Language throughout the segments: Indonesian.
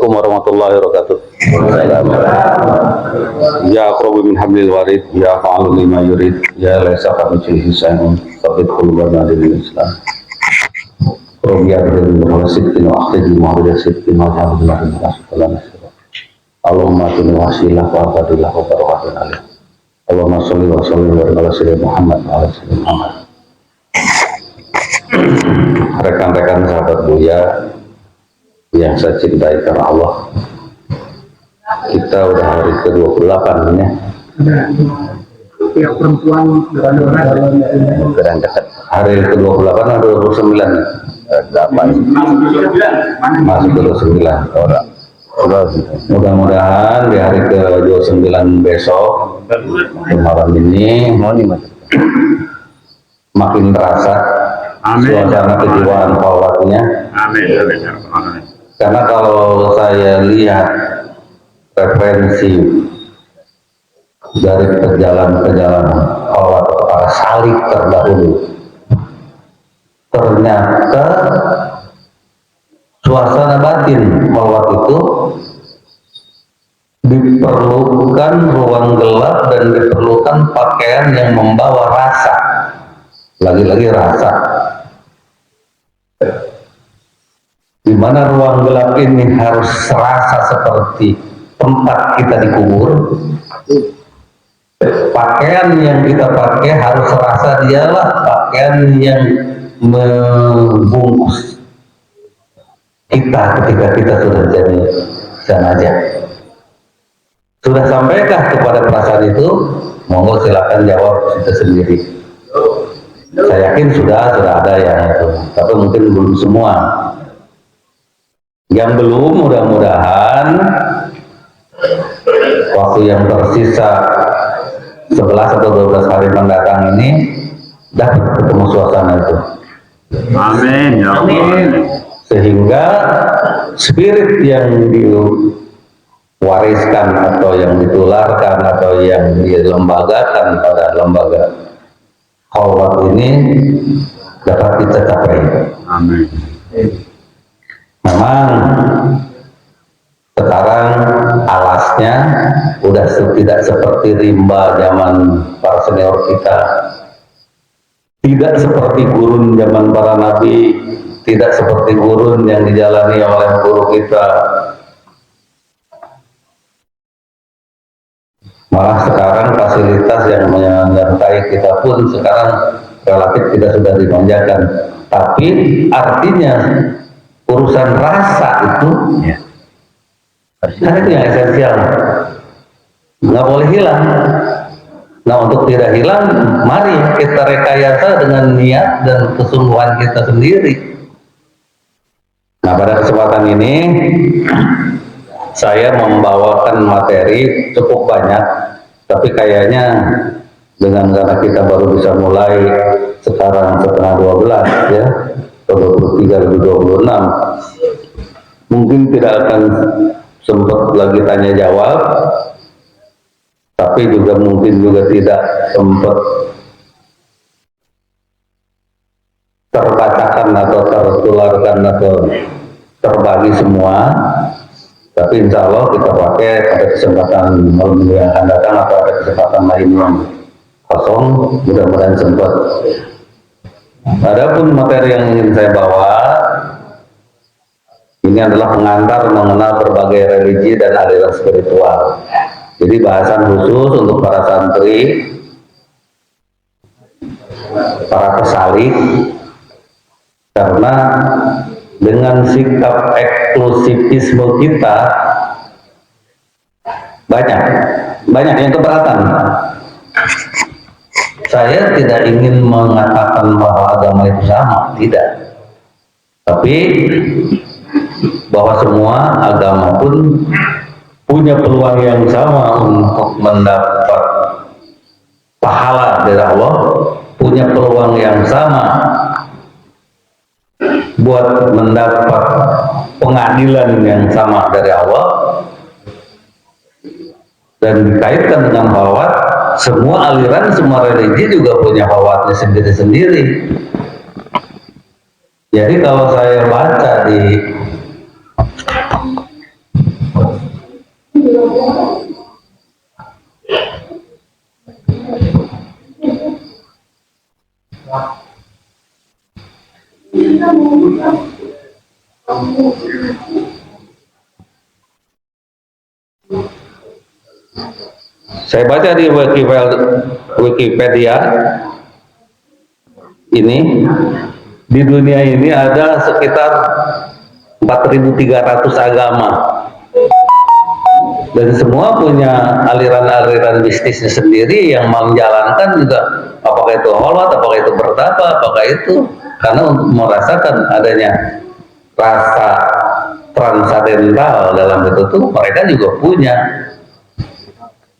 Assalamualaikum warahmatullahi wabarakatuh. Ya aqrabu min hablil warid, ya fa'alu lima yurid, ya laisa kamitslihi syai'un, sabit qulubana lil Islam. Robiya bil wasidin wa akhdhi mu'awiyah sidin wa alhamdulillah Allahumma tuni wasilah wa fadilah wa barakatun alaih. Allahumma sholli wa sallim ala sayyidina Muhammad wa ala sayyidina Muhammad. Rekan-rekan sahabat Buya yang saya cintai karena Allah, kita udah hari ke-28 ya. Pihak perempuan Sedang dekat. Hari ke-28 atau 29 ya? 8 masuk ke 29 orang. Mudah-mudahan di hari ke-29 besok malam ini makin terasa suasana kejiwaan khalwatnya. Karena kalau saya lihat referensi dari perjalanan khalwat para salih terdahulu, ternyata suasana batin khalwat itu diperlukan ruang gelap dan diperlukan pakaian yang membawa rasa, lagi-lagi rasa. Di mana ruang gelap ini harus serasa seperti tempat kita dikubur. Pakaian yang kita pakai harus serasa dialah pakaian yang membungkus kita ketika kita sudah jadi jenazah. Sudah sampaikah kepada perasaan itu? Monggo silakan jawab kita sendiri. Saya yakin sudah ada yang itu, tapi mungkin belum semua. Yang belum, mudah-mudahan waktu yang tersisa 11 atau 12 hari mendatang ini dapat ketemu suasana itu. Amin ya Allah. Sehingga spirit yang diwariskan atau yang ditularkan atau yang dilembagakan pada lembaga khalwat ini dapat kita capai. Amin. Memang sekarang alasnya udah tidak seperti rimba zaman para senior kita, tidak seperti gurun zaman para nabi, tidak seperti gurun yang dijalani oleh guru kita. Malah sekarang fasilitas yang menyertai kita pun sekarang relatif tidak sudah dimanjakan, tapi artinya urusan rasa itu ya, karena itu yang esensial, nggak boleh hilang. Nah, untuk tidak hilang, mari kita rekayasa dengan niat dan kesungguhan kita sendiri. Nah, pada kesempatan ini saya membawakan materi cukup banyak, tapi kayaknya karena kita baru bisa mulai sekarang setengah 12 ya, 23 lebih 26, mungkin tidak akan sempat lagi tanya jawab, tapi juga mungkin juga tidak sempat terbacakan atau tertularkan atau terbagi semua. Tapi insya Allah kita pakai pada kesempatan malam yang akan datang atau ada kesempatan lain yang kosong, mudah-mudahan sempat. Adapun materi yang ingin saya bawa ini adalah pengantar mengenal berbagai religi dan aliran spiritual. Jadi bahasan khusus untuk para santri, para pesalik, karena dengan sikap eksklusivisme kita banyak yang keberatan. Saya tidak ingin mengatakan bahwa agama itu sama, tidak. Tapi bahwa semua agama pun punya peluang yang sama untuk mendapat pahala dari Allah, punya peluang yang sama buat mendapat pengadilan yang sama dari Allah. Dan dikaitkan dengan khalwat, semua aliran, semua religi juga punya khalwatnya sendiri-sendiri. Jadi kalau saya baca di Saya baca di Wikipedia ini, di dunia ini ada sekitar 4.300 agama, dan semua punya aliran-aliran bisnisnya sendiri yang menjalankan juga, apakah itu holwat, apakah itu bertapa, apakah itu karena untuk merasakan adanya rasa transadental dalam itu tuh mereka juga punya.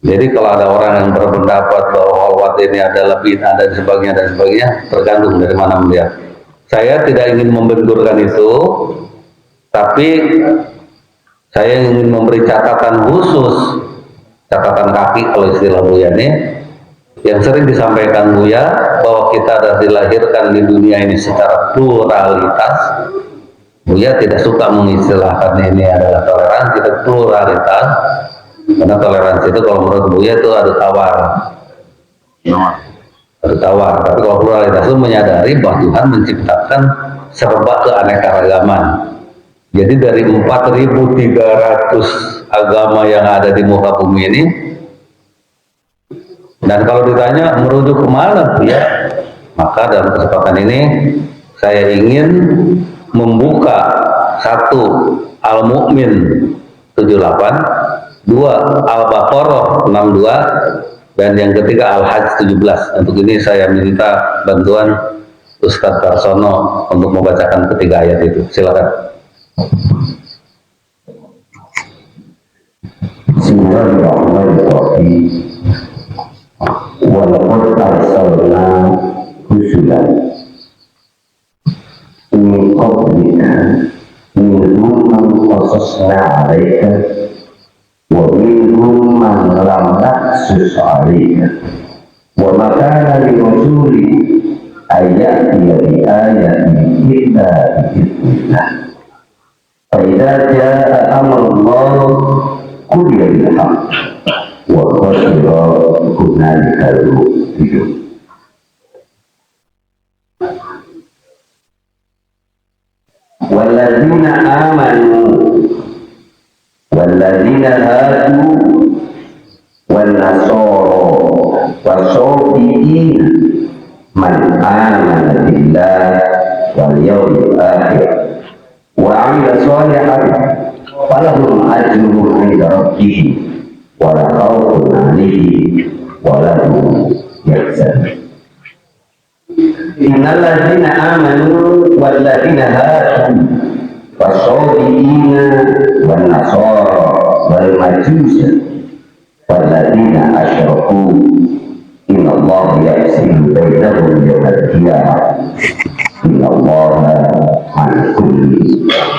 Jadi kalau ada orang yang berpendapat bahwa holwat ini adalah bid'ah dan sebagainya, tergantung dari mana melihat. Saya tidak ingin membenturkan itu, tapi saya ingin memberi catatan khusus, catatan kaki kalau istilah Buya ini, yang sering disampaikan Buya bahwa kita adalah dilahirkan di dunia ini secara pluralitas. Buya tidak suka mengistilahkan ini adalah toleransi, tapi pluralitas. Karena toleransi itu kalau menurut Buya itu ada tawar, ada tawar. Tapi kalau pluralitas itu menyadari bahwa Tuhan menciptakan serba keanekaragaman. Jadi dari 4.300 agama yang ada di muka bumi ini, dan kalau ditanya merujuk kemana Buya, maka dalam kesempatan ini saya ingin membuka 1 Al-Mu'min 78, 2 Al-Baqarah 62, dan yang ketiga Al-Hajj 17. Untuk ini saya minta bantuan Ustadz Karsono untuk membacakan ketiga ayat itu. Silakan. Bismillahirrahmanirrahim. Walaqad arsalna rusulan min qablika minhum man qasasna 'alaika wa minhum man lam naqsus 'alaika wa ma kana li rasulin ay ya'tiya bi ayatin illa bi-idznillah. فإذا جاء أمر الله قضي بالحق وخسر هنالك المبطلون. والذين آمنوا والذين هادوا والنصارى والصابئين من آمن بالله واليوم الآخر وعمل صالحا فلهم أجرهم عند ربهم ولا خوف عليهم ولا هم يحزنون. إن الذين آمنوا والذين هادوا والصابئين والنصارى والمجوس والذين أشركوا إن الله يفصل بينهم يوم القيامة إن الله على كل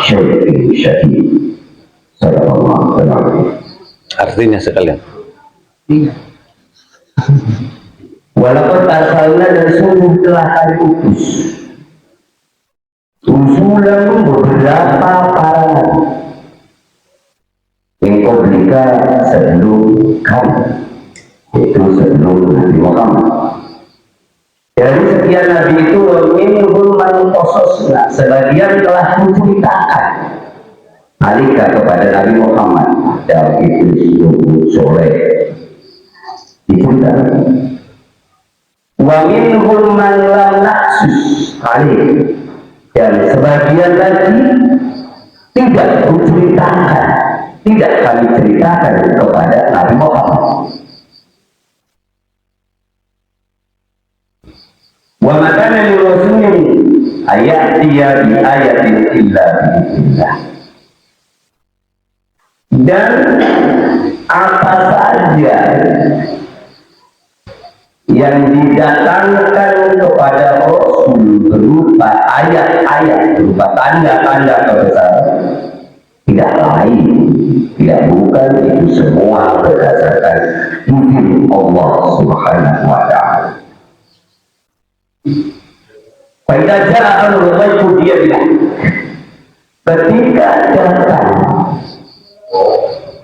شيء شهيد. Sallallahu alaihi wasallam. Artinya sekalian. Walaupun asalnya dan sungguh telah kami utus usulan beberapa parangan engkoblika sebelum kamu, itu sebelum Nabi Muhammad. Dari sekian Nabi itu minhum man qasasna, sebagian telah menceritakan alika kepada Nabi Muhammad, dan itu soleh diceritakan. Wa minhum man lam naqsus alih, dan sebagian lagi tidak menceritakan, tidak kami ceritakan kepada Nabi Muhammad. Wa makana li rasulin ayatiya bi ayatin illa bi'idznillah. Dan apa saja yang didatangkan kepada Rasul berupa ayat-ayat, berupa tanda-tanda kebesaran, tidak lain, tidak bukan, itu semua berdasarkan izin Allah Subhanahu wa ta'ala. Pada jalan Allah dia bilang, ketika datang,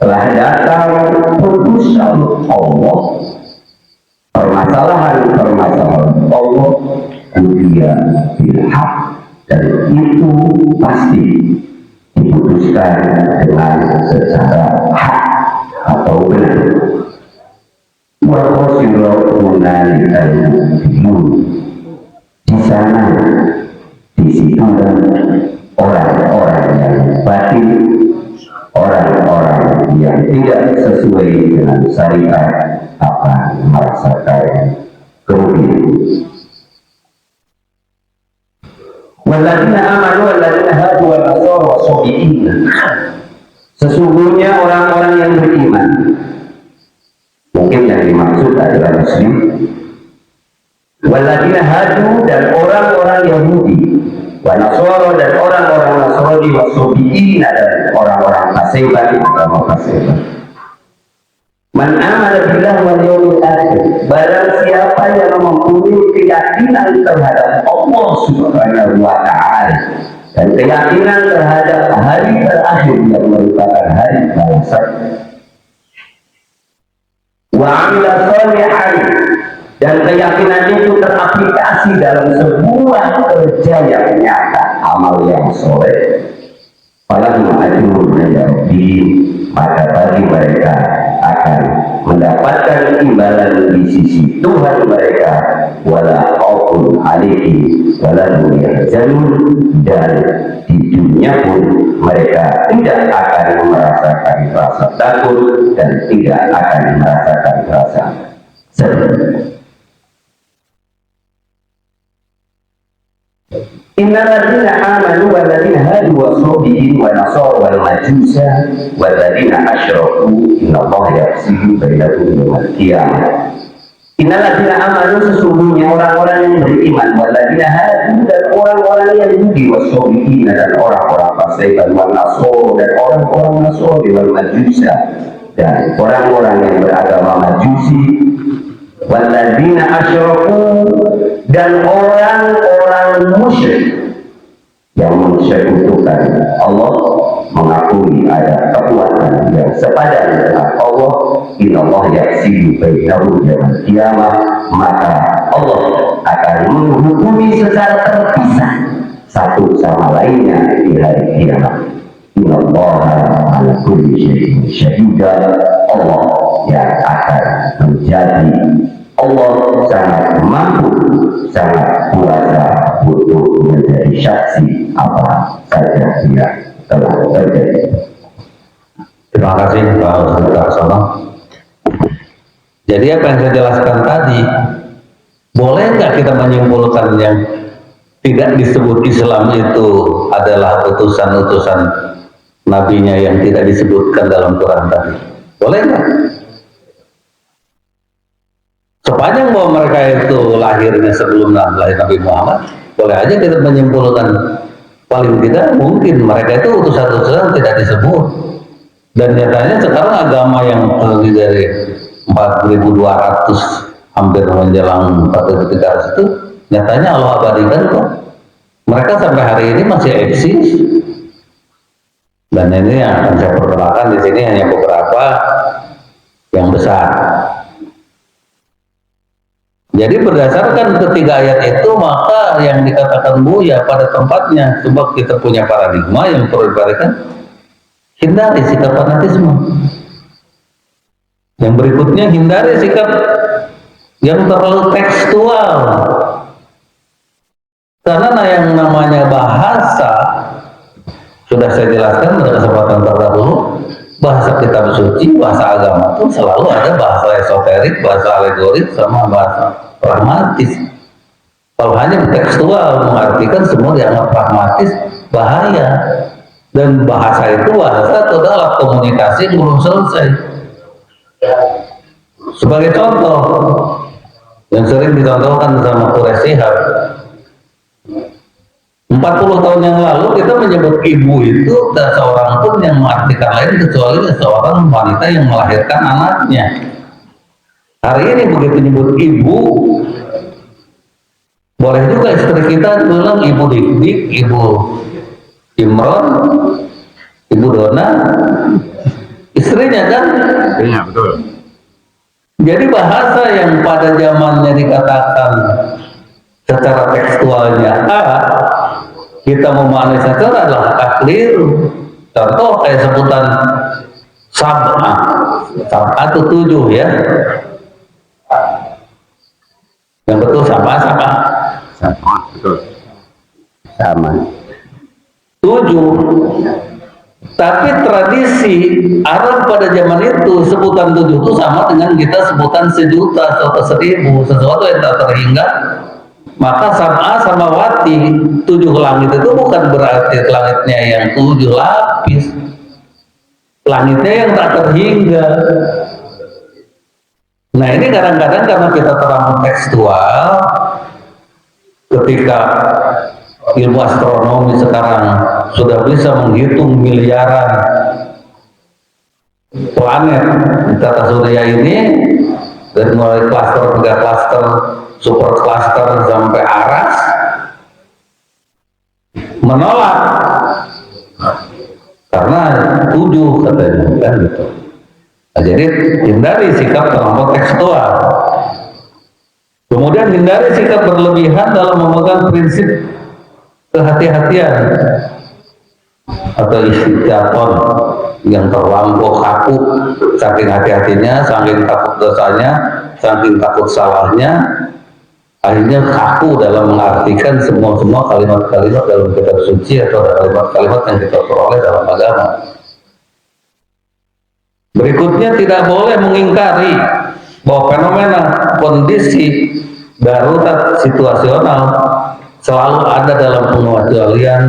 telah datang putusan Allah, permasalahan Allah, dia bilhaq, dan itu pasti diputuskan dengan secara hak atau benar. Warahmatullahi di sana, di situ orang-orang yang batin, orang-orang yang tidak sesuai dengan syariat akan merasakan kerugian. Walladzina amanu walladzina hadu wal nasara was-sabiin. Sesungguhnya orang-orang yang beriman, mungkin yang dimaksud adalah muslim, walladzina hadu dan orang-orang Yahudi, wa nasara dan orang-orang Nasrani, was-sabiin dan orang-orang Paseban atau Paseban. Man amana billah wal yawmil akhir, barang siapa yang mempunyai keyakinan terhadap Allah Subhanahu wa taala dan keyakinan terhadap hari terakhir yang merupakan hari balasan, wa amila sholihan dan keyakinan itu teraplikasi dalam sebuah kerja yang nyata, amal yang soleh, falahum ajrun 'inda rabbihim, maka bagi mereka akan mendapatkan imbalan di sisi Tuhan mereka, wala khaufun 'alaihim wala hum yahzanun, dan di dunia pun mereka tidak akan merasakan rasa takut dan tidak akan merasakan rasa sedih. Innalladzina amanu walladzina hadu was-sabiin wa nasara wal majusa walladzina asyraku innallaha yafsilu bainahum yaumil qiyamah. Innalladzina amanu, sesungguhnya orang-orang yang beriman, walladzina hadu dan orang-orang yang Yahudi, was-sabiin dan orang-orang Paseban, wal nasara dan orang-orang Nasrani, wal majusa dan orang-orang yang beragama Majusi, walladzina asyraku dan orang-orang musyrik yang mensyirikkan Allah, mengakui ada kekuatan yang sepadan dengan Allah. Innallaha yafsilu bainahum yaumil qiyamah, maka Allah akan menghukumi secara terpisah satu sama lainnya di hari kiamat. Innallaha ala kulli syai'in syahid, Allah yang akan menjadi, Allah sangat mampu, sangat kuasa untuk menjadi saksi apa saja yang telah terjadi. Terima kasih Pak Ustaz Laksono. Jadi apa yang saya jelaskan tadi, boleh nggak kita menyimpulkan yang tidak disebut Islam itu adalah utusan-utusan nabinya yang tidak disebutkan dalam Quran tadi? Boleh nggak? Sepanjang bahwa mereka itu lahirnya sebelum lahir Nabi Muhammad, boleh aja kita menyimpulkan paling tidak mungkin mereka itu utusan-utusan tidak disebut. Dan nyatanya sekarang agama yang lebih dari 4.200 hampir menjelang 4.300 itu nyatanya Allah abadikan kok. Mereka sampai hari ini masih eksis. Dan ini yang akan saya perkenalkan di sini hanya beberapa yang besar. Jadi berdasarkan ketiga ayat itu, maka yang dikatakan Buya pada tempatnya, sebab kita punya paradigma yang perlu diperhatikan, hindari sikap fanatisme. Yang berikutnya, hindari sikap yang terlalu tekstual. Karena yang namanya bahasa, sudah saya jelaskan pada kesempatan terdahulu, bahasa kitab suci, bahasa agama itu selalu ada bahasa esoterik, bahasa alegorik, sama bahasa pragmatis. Kalau hanya tekstual mengartikan semua dianggap pragmatis, bahaya. Dan bahasa itu bahasa itu adalah komunikasi yang belum selesai. Sebagai contoh yang sering dicontohkan sama Quraisy Shihab, 40 tahun yang lalu kita menyebut ibu itu tak seorang pun yang mengartikan lain kecuali seorang wanita yang melahirkan anaknya. Hari ini begitu menyebut ibu, boleh juga istri kita bilang ibu Dik-Dik, ibu Imron, ibu Dona, istrinya kan? Iya, betul. Jadi bahasa yang pada zamannya dikatakan secara tekstualnya A, kita memahami secara adalah keliru. Contoh kayak sebutan sab'ah, sab'ah itu 7 ya. Yang betul sab'ah, sab'ah. Sama, betul. Sama. 7. Tapi tradisi Arab pada zaman itu sebutan 7 itu sama dengan kita sebutan 1.000.000 atau 1.000, sesuatu yang tak terhingga. Maka sab'ah sama wati 7 langit itu bukan berarti langitnya yang 7 lapis, langitnya yang tak terhingga. Nah ini kadang-kadang karena kita terlalu tekstual, ketika ilmu astronomi sekarang sudah bisa menghitung miliaran planet di tata surya ini, dari mulai klaster 3 klaster, super klaster sampai Aras, menolak karena 7 katanya kan gitu. Nah, jadi hindari sikap terlampau tekstual. Kemudian hindari sikap berlebihan dalam memegang prinsip kehati-hatian atau istiqaton yang terlampau kaku, saking hati-hatinya, saking takut dosanya, saking takut salahnya, akhirnya kaku dalam mengartikan semua kalimat-kalimat dalam kitab suci atau kalimat-kalimat yang kita peroleh dalam agama. Berikutnya, tidak boleh mengingkari bahwa fenomena kondisi darurat situasional selalu ada dalam pengecualian,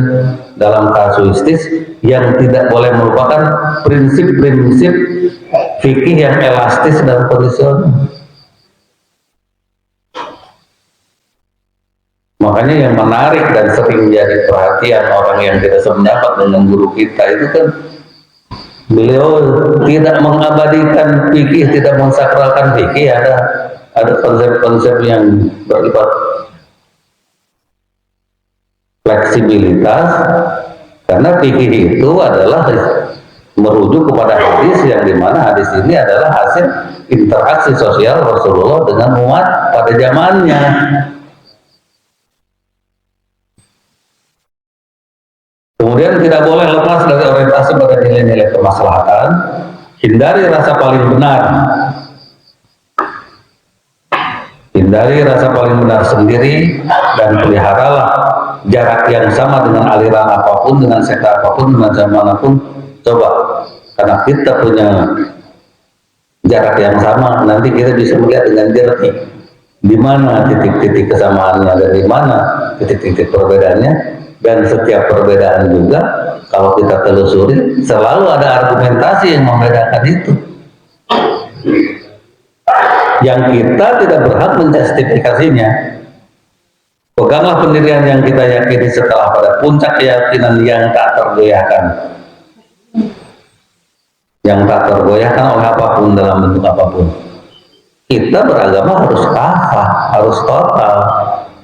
dalam kasuistis yang tidak boleh merupakan prinsip-prinsip fikih yang elastis dan kondisional. Makanya yang menarik dan sering menjadi perhatian orang yang tidak sependapat dengan guru kita itu kan beliau tidak mengabadikan fikih, tidak mensakralkan fikih. Ada konsep-konsep yang bersifat fleksibilitas, karena fikih itu adalah merujuk kepada hadis yang dimana hadis ini adalah hasil interaksi sosial Rasulullah dengan umat pada zamannya. Kemudian tidak boleh lepas dari orientasi pada nilai-nilai kemaslahatan, hindari rasa paling benar, hindari rasa paling benar sendiri, dan peliharalah jarak yang sama dengan aliran apapun, dengan sekte apapun, dengan zaman manapun. Coba, karena kita punya jarak yang sama, nanti kita bisa melihat dengan jernih di mana titik-titik kesamaannya dan di mana titik-titik perbedaannya. Dan setiap perbedaan juga kalau kita telusuri selalu ada argumentasi yang membedakan itu, yang kita tidak berhak menjustifikasinya. Peganglah pendirian yang kita yakini setelah pada puncak keyakinan yang tak tergoyahkan, yang tak tergoyahkan oleh apapun dalam bentuk apapun. Kita beragama harus kafah, harus total,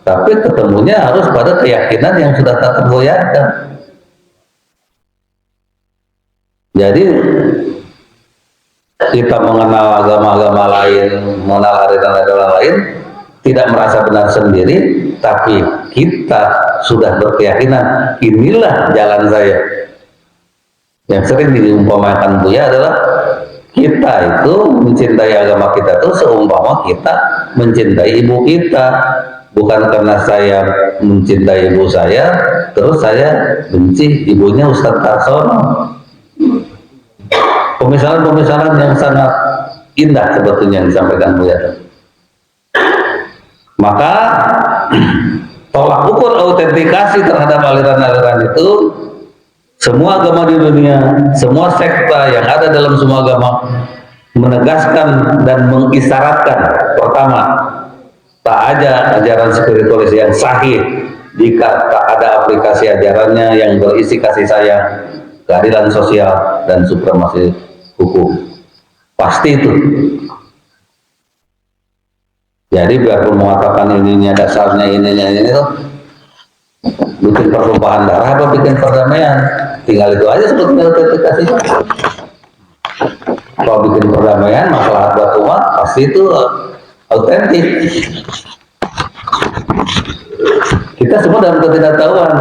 tapi ketemunya harus pada keyakinan yang sudah tak tergoyahkan. Jadi kita mengenal agama-agama lain, mengenal aliran-aliran lain, tidak merasa benar sendiri, tapi kita sudah berkeyakinan inilah jalan saya. Yang sering diumpamakan Buya adalah kita itu mencintai agama kita itu seumpama kita mencintai ibu kita. Bukan karena saya mencintai ibu saya, terus saya benci ibunya Ustadz Tarsono. Pemisalan-pemisalan yang sangat indah sebetulnya yang disampaikan Buya. Maka tolak ukur autentikasi terhadap aliran-aliran itu, semua agama di dunia, semua sekta yang ada dalam semua agama menegaskan dan mengisyaratkan, pertama, tak ada ajaran spiritualis yang sahih jika tak ada aplikasi ajarannya yang berisi kasih sayang, keadilan sosial, dan supremasi hukum. Pasti itu. Jadi biarpun mengatakan ininya dasarnya ininya ini tuh bikin pertumpahan darah apa bikin perdamaian, tinggal itu aja sebetulnya autentikasinya. Kalau bikin perdamaian, masalah buat umat, pasti itu autentik. Kita semua dalam ketidaktahuan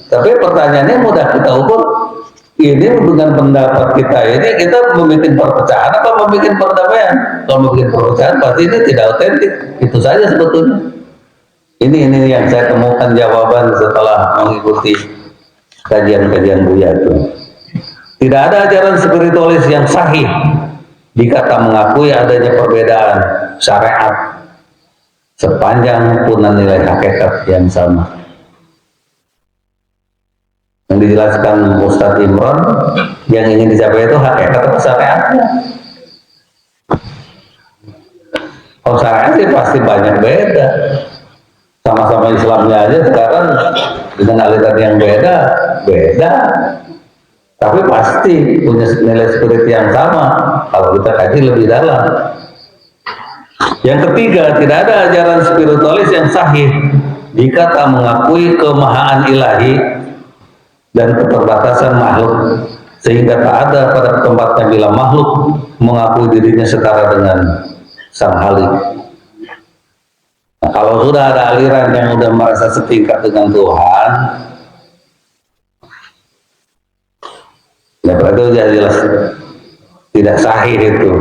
Tapi pertanyaannya mudah kita ukur. Ini dengan pendapat kita ini kita membuat perpecahan apa membuat perdamaian? Kalau membuat perpecahan pasti ini tidak otentik. Itu saja sebetulnya. Ini yang saya temukan jawaban setelah mengikuti kajian-kajian Buya itu. Tidak ada ajaran spiritualis yang sahih jika tak mengakui adanya perbedaan syariat sepanjang punya nilai hakikat yang sama. Yang dijelaskan Ustadz Imron, yang ingin dicapai itu hakikat atau syariatnya. Kalau syariat sih pasti banyak beda. Sama-sama Islamnya aja sekarang dengan aliran yang beda. Tapi pasti punya nilai spirit yang sama kalau kita kaji lebih dalam. Yang ketiga, tidak ada ajaran spiritualis yang sahih jika tak mengakui kemahaan ilahi dan keterbatasan makhluk, sehingga tak ada pada tempatnya bila makhluk mengakui dirinya setara dengan Sang Halik. Nah, kalau sudah ada aliran yang sudah merasa setingkat dengan Tuhan, ya berarti sudah jelas tidak sahih itu.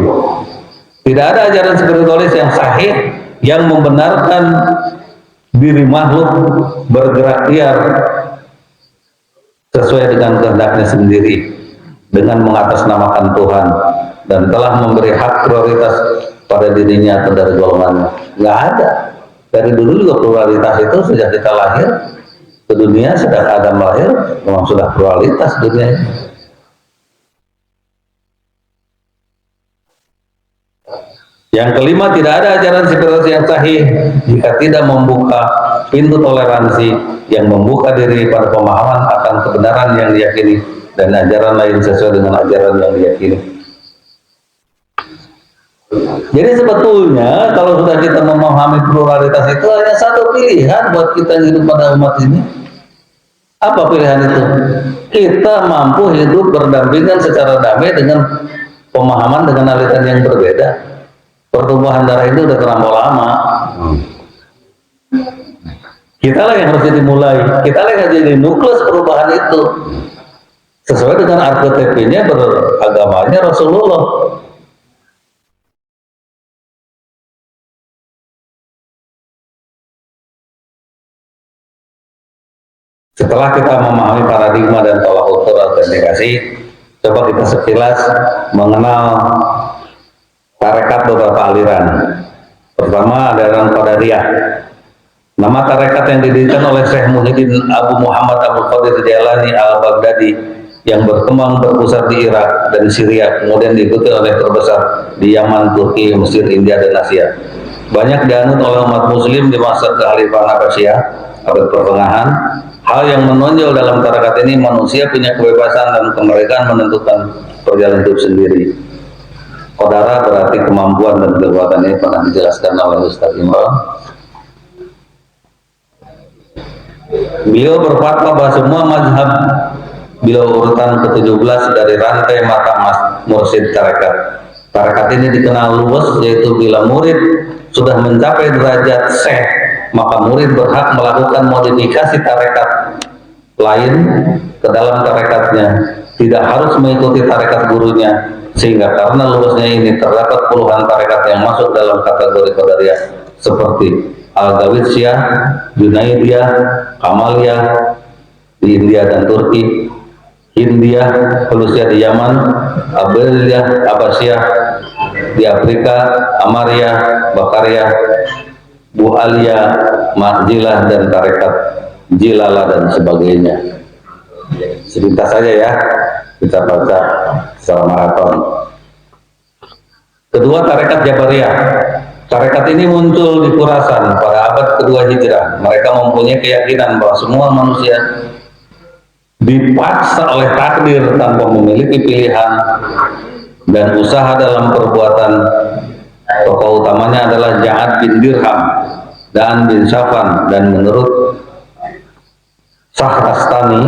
Tidak ada ajaran spiritualis yang sahih yang membenarkan diri makhluk bergerak liar sesuai dengan kehendaknya sendiri dengan mengatasnamakan Tuhan dan telah memberi hak prioritas pada dirinya atau dari golongannya. Nggak ada. Dari dulu juga pluralitas itu sejak kita lahir ke dunia, sejak Adam lahir memang sudah pluralitas dunia. Yang kelima, tidak ada ajaran spiritual yang sahih jika tidak membuka pintu toleransi yang membuka diri pada pemahaman akan kebenaran yang diyakini dan ajaran lain sesuai dengan ajaran yang diyakini. Jadi sebetulnya kalau sudah kita memahami pluralitas itu hanya satu pilihan buat kita hidup pada umat ini. Apa pilihan itu? Kita mampu hidup berdampingan secara damai dengan pemahaman dengan aliran yang berbeda. Pertumbuhan darah itu udah terlampau lama. Kita lah yang harus dimulai. Kita lah yang jadi nukleus perubahan itu. Sesuai dengan arketype-nya beragamanya Rasulullah. Setelah kita memahami paradigma dan tolak ukur autentikasi, coba kita sekilas mengenal tarekat beberapa aliran. Pertama, aliran Qadariyah. Nama tarekat yang didirikan oleh Syekh Muhyiddin Abu Muhammad Abdul Qadir Jailani al-Baghdadi yang berkembang berpusat di Irak dan Syria, kemudian diikuti oleh terbesar di Yaman, Turki, Mesir, India, dan Asia. Banyak dianut oleh umat muslim di masa kekhalifahan Abbasiyah abad pertengahan. Hal yang menonjol dalam tarekat ini, manusia punya kebebasan dan kemerdekaan menentukan perjalanan hidup sendiri. Qadara berarti kemampuan dan kekuatan, ini pernah dijelaskan oleh Ustaz Imran. Beliau berfatwa bahwa semua mazhab, beliau urutan ke-17 dari rantai mata mursyid tarekat. Tarekat ini dikenal luas, yaitu bila murid sudah mencapai derajat syekh, maka murid berhak melakukan modifikasi tarekat lain ke dalam tarekatnya, tidak harus mengikuti tarekat gurunya, sehingga karena luasnya ini terdapat puluhan tarekat yang masuk dalam kategori Qadariyah seperti Al-Gawitsiyah, Junaidiyah, Kamaliyah di India dan Turki, Hindiyah, Hulusiyah di Yaman, Abiliyah, Abbasiyah di Afrika, Amariyah, Bakariyah, Bu'aliyah, Mahjilah, dan tarekat Jilalah dan sebagainya. Sebentar saja ya, kita baca secara maraton. Kedua, tarekat Jabariyah. Tarekat ini muncul di Khurasan pada abad kedua Hijrah. Mereka mempunyai keyakinan bahwa semua manusia dipaksa oleh takdir tanpa memiliki pilihan dan usaha dalam perbuatan. Tokoh utamanya adalah Ja'ad bin Dirham dan bin Safan, dan menurut Sahrastani,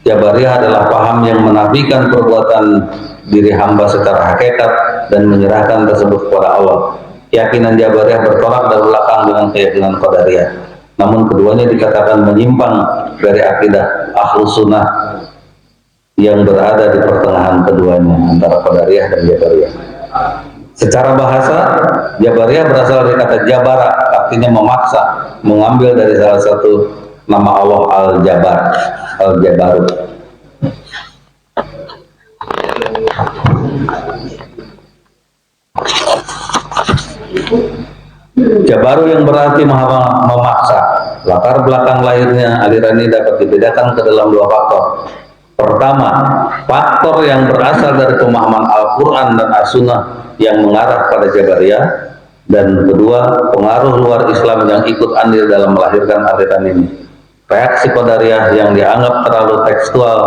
Jabariyah adalah paham yang menafikan perbuatan diri hamba secara hakikat dan menyerahkan tersebut kepada Allah. Keyakinan Jabariyah bertolak dari belakang dengan keyakinan Qadariyah. namun keduanya dikatakan menyimpang dari akidah Ahlus Sunnah yang berada di pertengahan keduanya antara Qadariyah dan Jabariyah. Secara bahasa, Jabariyah berasal dari kata Jabara, artinya memaksa, mengambil dari salah satu nama Allah Al-Jabar, Al-Jabaru. Jabaru yang berarti memaksa. Latar belakang lahirnya aliran ini dapat dibedakan ke dalam dua faktor. Pertama, faktor yang berasal dari pemahaman Al-Quran dan As-Sunnah yang mengarah pada Jabariyah, dan kedua, pengaruh luar Islam yang ikut andil dalam melahirkan aliran ini. Reaksi Qadariyah yang dianggap terlalu tekstual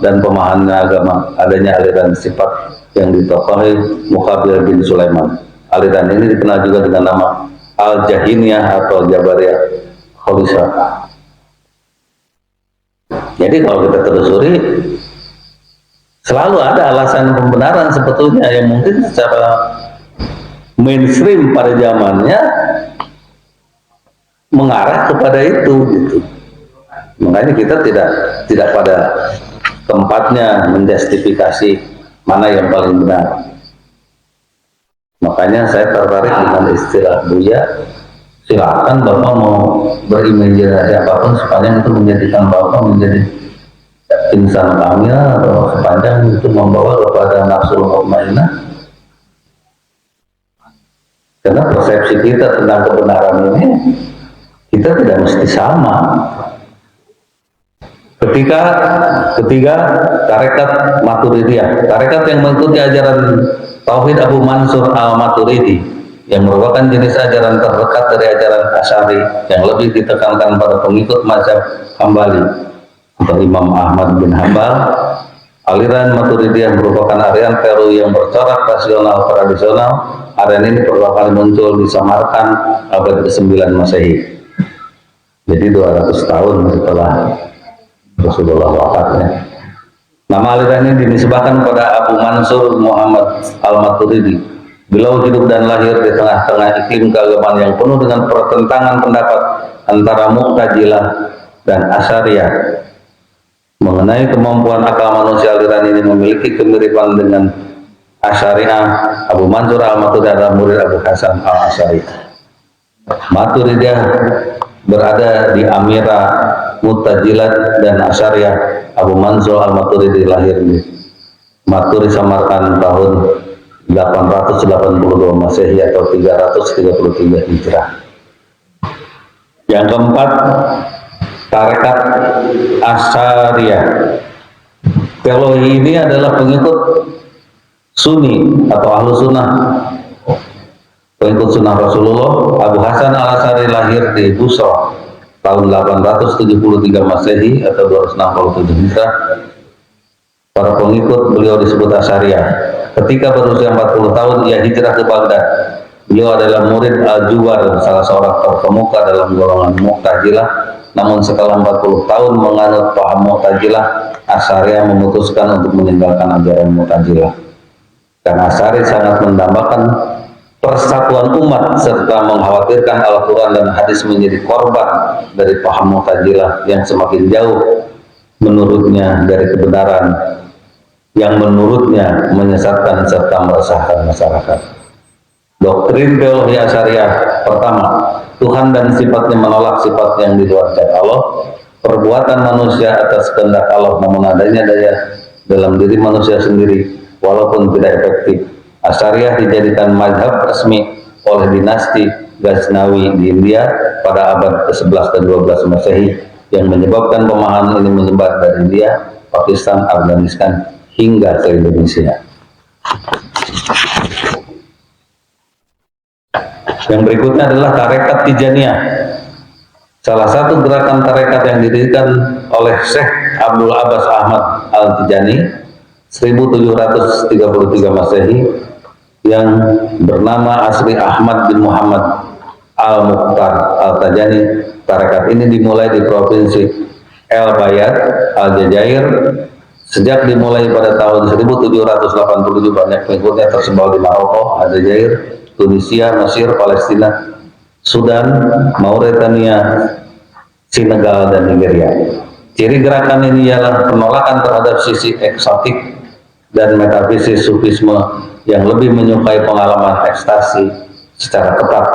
dan pemahaman agama, adanya aliran sifat yang ditokohi Muqabil bin Sulaiman. Aliran ini dikenal juga dengan nama Al-Jahiniyah atau Jabariyah Khalisah. Jadi kalau kita telusuri, selalu ada alasan pembenaran sebetulnya yang mungkin secara mainstream pada zamannya mengarah kepada itu gitu. Makanya kita tidak pada tempatnya menjustifikasi mana yang paling benar. Makanya saya tertarik dengan istilah Buya, silakan Bapak mau berimajinasi apapun sepanjang itu menjadikan Bapak menjadi insan kamil, atau sepanjang itu membawa kepada nafsul mutmainnah. Karena persepsi kita tentang kebenaran ini, kita tidak mesti sama. Ketiga, tarekat Maturidiyah, tarekat yang mengikuti ajaran Tauhid Abu Mansur Al-Maturidi, yang merupakan jenis ajaran terdekat dari ajaran Asy'ari yang lebih ditekankan pada pengikut mazhab Hambali atau Imam Ahmad bin Hambal. Aliran Maturidiyah merupakan aliran teori yang bercorak rasional tradisional. Aliran ini pertama kali muncul di Samarkand abad ke-9 Masehi. Jadi 200 tahun setelah Rasulullah wafatnya. Nama aliran ini dinisbahkan pada Abu Mansur Muhammad Al-Maturidi. Beliau hidup dan lahir di tengah-tengah iklim keagamaan yang penuh dengan pertentangan pendapat antara Mu'tazilah dan Asy'ariyah. Mengenai kemampuan akal manusia, aliran ini memiliki kemiripan dengan Asy'ariyah. Abu Mansur Al-Maturidi adalah murid Abu Hasan Al-Asy'ari. Maturidiyah berada di Amira, Mu'tazilah dan Asy'ariyah. Abu Mansur Al-Maturidi lahir di Maturi, Samarkand tahun 882 Masehi atau 333 Hijrah. Yang keempat, tarekat Asy'ariyah. Teologi ini adalah pengikut Sunni atau Ahlus Sunnah, pengikut Sunnah Rasulullah. Abu Hasan Al-Asy'ari lahir di Busra tahun 873 Masehi atau 267 Hijrah. Para pengikut beliau disebut Asy'ariyah. Ketika berusia 40 tahun, ia hijrah ke Baghdad. Beliau adalah murid Al-Juwar, salah seorang terkemuka dalam golongan Mu'tazilah. Namun setelah 40 tahun menganut paham Mu'tazilah, Asy'ariyah memutuskan untuk meninggalkan ajaran Mu'tazilah. Karena Asy'ari sangat mendambakan persatuan umat serta mengkhawatirkan Al-Quran dan hadis menjadi korban dari paham Mu'tazilah yang semakin jauh menurutnya dari kebenaran, yang menurutnya menyesatkan serta meresahkan masyarakat. Doktrin teologi Asy'ariyah: pertama, Tuhan dan sifatnya menolak sifat yang di luar dari Allah. Perbuatan manusia atas kehendak Allah, namun adanya daya dalam diri manusia sendiri walaupun tidak efektif. Asy'ariyah dijadikan mazhab resmi oleh dinasti Ghaznawi di India pada abad ke-11 dan 12 Masehi, yang menyebabkan pemahaman ini menyebar dari India, Pakistan, Afghanistan hingga ke Indonesia. Yang berikutnya adalah tarekat Tijaniyah, salah satu gerakan tarekat yang didirikan oleh Syekh Abdul Abbas Ahmad Al-Tijani 1733 Masehi, yang bernama asli Ahmad bin Muhammad Al-Mukhtar Al-Tajani. Tarekat ini dimulai di provinsi El Bayat, Aljazair. Sejak dimulai pada tahun 1787, banyak pengikutnya tersebar di Maroko, Aljazair, Tunisia, Mesir, Palestina, Sudan, Mauritania, Senegal, dan Nigeria. Ciri gerakan ini ialah penolakan terhadap sisi eksotik dan metafisis sufisme yang lebih menyukai pengalaman ekstasi secara ketat,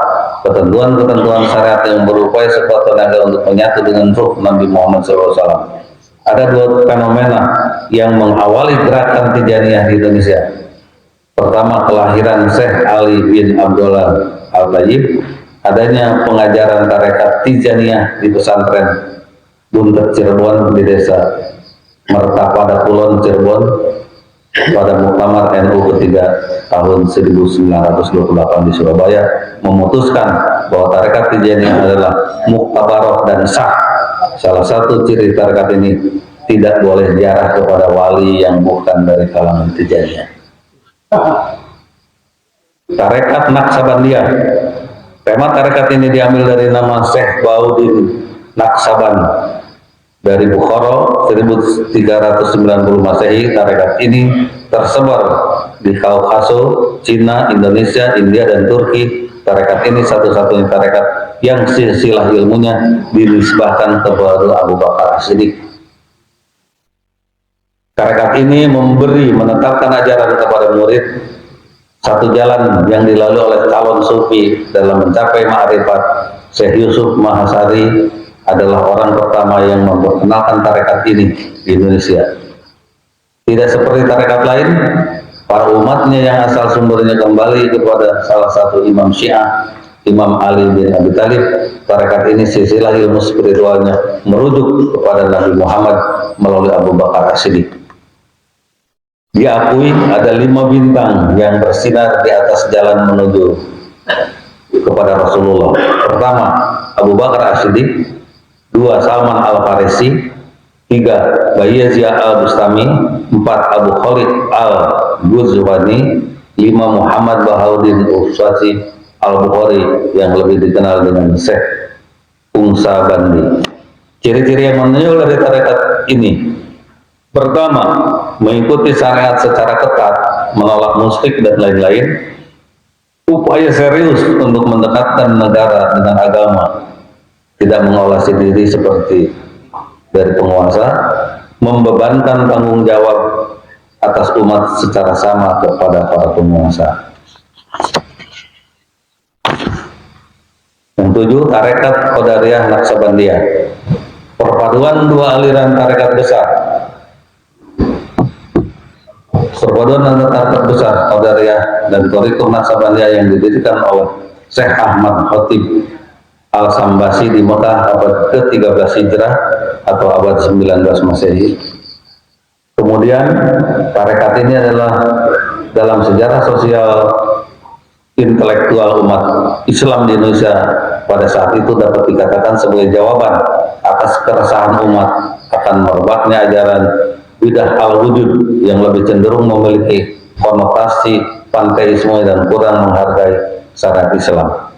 ketentuan-ketentuan syariat yang berupaya sekuat tenaga untuk menyatu dengan ruh Nabi Muhammad SAW. Ada dua fenomena yang mengawali gerakan Tijaniyah di Indonesia. Pertama, kelahiran Syekh Ali bin Abdullah Al-Tayyib, adanya pengajaran tarekat Tijaniyah di pesantren Buntet Cirebon di desa Mertapada Kulon Cirebon pada Muktamar NU ketiga tahun 1928 di Surabaya, memutuskan bahwa tarekat Tijaniyah adalah muktabaroh dan sah. Salah satu ciri tarekat ini tidak boleh ziarah kepada wali yang bukan dari kalangan Tijaniyah. Tarekat Naksabandiyah. Tema tarekat ini diambil dari nama Syekh Baudin Naksaban dari Bukhara 1390 Masehi. Tarekat ini tersebar di Kaukaso, Cina, Indonesia, India, dan Turki. Tarekat ini satu-satunya tarekat yang silsilah ilmunya dinisbahkan kepada Abu Bakar As-Siddiq. Tarekat ini menetapkan ajaran kepada murid satu jalan yang dilalui oleh calon sufi dalam mencapai ma'rifat. Syekh Yusuf Mahasari adalah orang pertama yang memperkenalkan tarekat ini di Indonesia. Tidak seperti tarekat lain, para umatnya yang asal sumbernya kembali kepada salah satu imam Syiah, Imam Ali bin Abi Thalib. Tarekat ini silsilah ilmu spiritualnya merujuk kepada Nabi Muhammad melalui Abu Bakar As-Siddiq. Diakui ada 5 bintang yang bersinar di atas jalan menuju kepada Rasulullah. Pertama, Abu Bakar As-Siddiq. 2. Salman Al-Farisi. 3. Bayezid Al-Bustami. 4. Abu Khalid Al-Ghuzwani. 5. Muhammad Bahauddin Uswasi Al-Bukhari yang lebih dikenal dengan Syekh Ungsa Bandi. Ciri-ciri yang menonjol dari tarekat ini: pertama, mengikuti syariat secara ketat, menolak musyrik dan lain-lain. Upaya serius untuk mendekatkan negara dengan agama, tidak mengolasi diri seperti dari penguasa, membebankan tanggung jawab atas umat secara sama kepada para penguasa. Yang 7, tarekat Qadariyah Naksabandiyah. Perpaduan dua aliran tarekat besar. Perpaduan antara tarekat besar Qadariyah dan Thariqah Naksabandiyah yang didirikan oleh Syekh Ahmad Khatib Al-Sambasi di Mekah abad ke-13 Hijrah atau abad 19 Masehi. Kemudian tarekat ini adalah dalam sejarah sosial intelektual umat Islam di Indonesia pada saat itu dapat dikatakan sebagai jawaban atas keresahan umat akan merebaknya ajaran bidah al-wujud yang lebih cenderung memiliki konotasi panteisme dan kurang menghargai syariat Islam.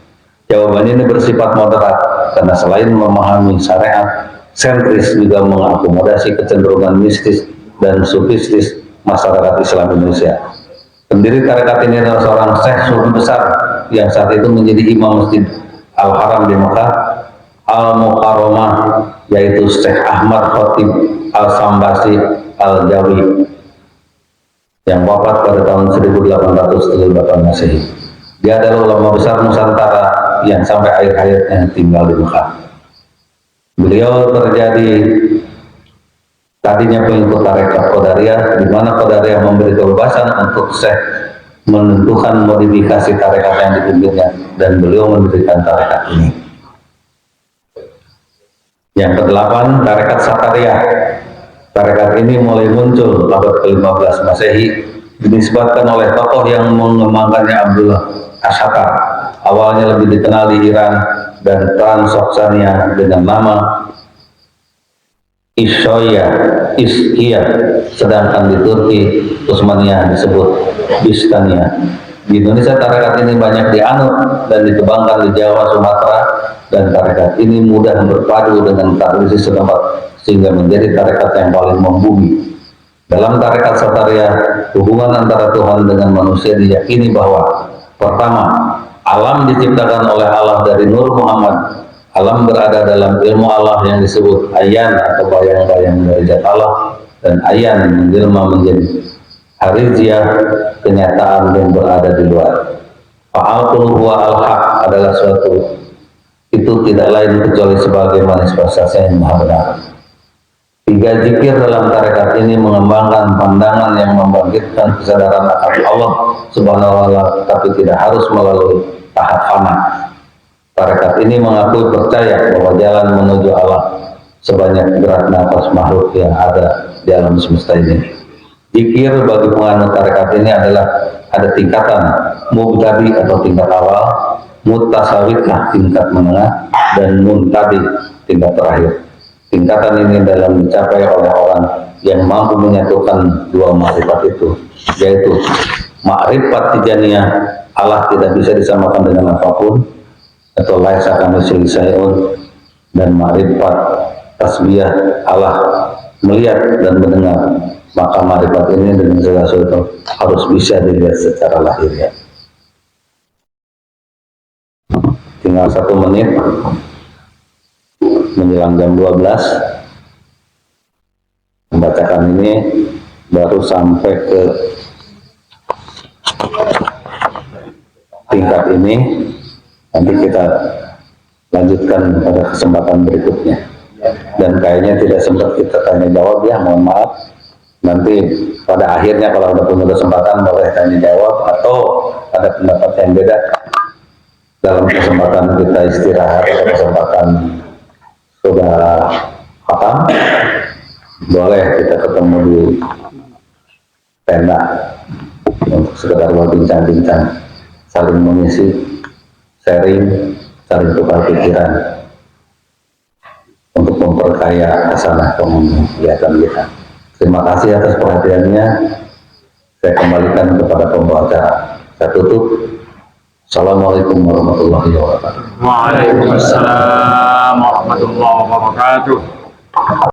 Jawaban ini bersifat moderat karena selain memahami syariat, sentris juga mengakomodasi kecenderungan mistis dan sufistis masyarakat Islam Indonesia. Pendiri tarekat ini adalah seorang syekh sufi besar yang saat itu menjadi imam Masjid Al-Haram di Mekah Al-Mukarramah, yaitu Syekh Ahmad Khatib Al-Sambasi Al-Jawi yang wafat pada tahun 1838 Masehi. Dia adalah ulama besar Nusantara yang sampai akhir hayatnya tinggal di Mekah. Beliau tadinya pengikut tarekat Qadariyah, di mana Qadariyah memberi kebebasan untuk Syekh menentukan modifikasi tarekat yang dipimpinnya, dan beliau mendirikan tarekat ini. Yang ke-8, tarekat Sakariyah. Tarekat ini mulai muncul abad ke-15 Masehi, dinisbatkan oleh tokoh yang mengembangkannya, Abdullah Ashakar. Awalnya lebih dikenal di Iran dan Transoksania dengan nama Iskiyah, sedangkan di Turki Utsmaniyah disebut Bistania. Di Indonesia tarekat ini banyak dianut dan dikembangkan di Jawa, Sumatera, dan tarekat ini mudah berpadu dengan tradisi setempat sehingga menjadi tarekat yang paling membumi. Dalam tarekat Sakariyah, hubungan antara Tuhan dengan manusia diyakini bahwa pertama, alam diciptakan oleh Allah dari Nur Muhammad Alam berada dalam ilmu Allah yang disebut ayan atau bayang-bayang dari zat Allah, dan ayan menjelma menjadi hariziyah, kenyataan yang berada di luar. Fa'alqul huwa al-haq adalah suatu itu tidak lain kecuali sebagai manifestasi yang maha benar. 3 zikir dalam tarekat ini mengembangkan pandangan yang membangkitkan kesadaran akan Allah Subhanahu wa Ta'ala, tapi tidak harus melalui tahap fana. Tarekat ini mengakui percaya bahwa jalan menuju Allah sebanyak gerak nafas makhluk yang ada di alam semesta ini. Zikir bagi penganut tarekat ini adalah ada tingkatan mubtadi atau tingkat awal, mutasawwifah tingkat menengah, dan muntadi tingkat terakhir. Tingkatan ini dalam dicapai oleh orang yang mampu menyatukan 2 makrifat itu, yaitu makrifat tijaniyah, Allah tidak bisa disamakan dengan apapun, atau laisa kamitslihi syai'un, dan makrifat tasbiyah, Allah melihat dan mendengar. Maka makrifat ini dengan segala sesuatu harus bisa dilihat secara lahiriah. Tinggal 1 menit menjelang jam 12. Membacakan ini baru sampai ke tingkat ini. Nanti kita lanjutkan pada kesempatan berikutnya. Dan kayaknya tidak sempat kita tanya jawab, ya mohon maaf. Nanti pada akhirnya kalau ada punya kesempatan boleh tanya jawab, atau ada pendapat yang beda dalam kesempatan kita istirahat atau kesempatan sudah khatam, boleh kita ketemu di tenda untuk sekedar berbincang-bincang, saling mengisi, sharing, saling tukar pikiran untuk memperkaya hasanah kegiatan kita. Terima kasih atas perhatiannya. Saya kembalikan kepada pembawa acara. Saya tutup. Assalamualaikum warahmatullahi wabarakatuh. Waalaikumsalam warahmatullahi wabarakatuh.